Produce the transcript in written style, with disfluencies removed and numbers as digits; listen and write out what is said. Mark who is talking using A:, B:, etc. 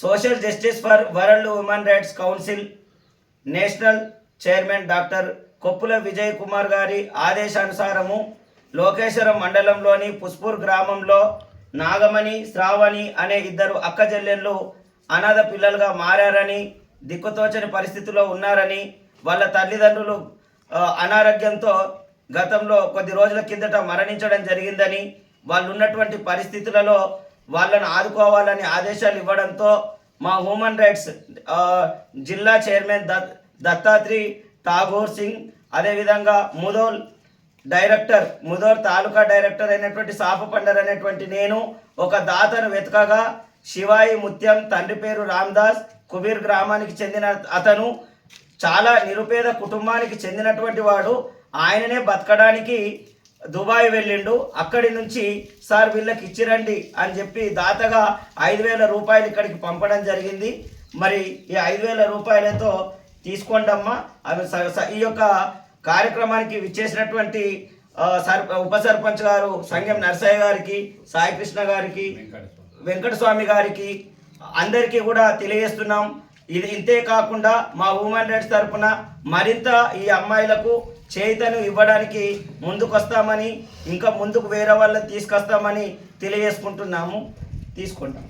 A: Social justice for world women rights council national chairman doctor Koppula Vijay Kumar గారి ఆదేశానుసారము లోకేశ్వరం మండలంలోని పుష్పూర్ గ్రామంలో నాగమణి, శ్రావణి అనే ఇద్దరు అక్క చెల్లెళ్ళు అనాథ పిల్లలుగా మారారని, దిక్కుతోచని పరిస్థితిలో ఉన్నారని, వాళ్ళ తల్లిదండ్రులు అనారోగ్యంతో గతంలో కొద్ది రోజుల కిందట మరణించడం జరిగిందని, వాళ్ళు ఉన్నటువంటి పరిస్థితులలో వాళ్ళను ఆదుకోవాలని ఆదేశాలు ఇవ్వడంతో మా హ్యూమన్ రైట్స్ జిల్లా చైర్మన్ దత్తాత్రి ఠాగూర్ సింగ్, అదేవిధంగా ముదోల్ తాలూకా డైరెక్టర్ అయినటువంటి సాపపండర్ అనేటువంటి నేను ఒక దాతను వెతకగా శివాయి ముత్యం, తండ్రి పేరు రామ్దాస్, కుబీర్ గ్రామానికి చెందిన అతను, చాలా నిరుపేద కుటుంబానికి చెందినటువంటి వాడు. ఆయననే బతకడానికి దుబాయ్ వెళ్ళిండు. అక్కడి నుంచి సార్ వీళ్ళకి ఇచ్చిరండి అని చెప్పి దాతగా 5,000 రూపాయలు ఇక్కడికి పంపడం జరిగింది. మరి ఈ 5,000 రూపాయలతో తీసుకోండమ్మా. ఈ యొక్క కార్యక్రమానికి విచ్చేసినటువంటి ఉప సర్పంచ్ గారు సంగం నర్సయ్య గారికి, సాయికృష్ణ గారికి, వెంకటస్వామి గారికి అందరికీ కూడా తెలియజేస్తున్నాం. ఇది ఇంతే కాకుండా మా హ్యూమన్ రైట్స్ తరఫున మరింత ఈ అమ్మాయిలకు చేతను ఇవ్వడానికి ముందుకొస్తామని, ఇంకా ముందుకు వేరే వాళ్ళని తీసుకొస్తామని తెలియజేసుకుంటున్నాము. తీసుకుంటాం.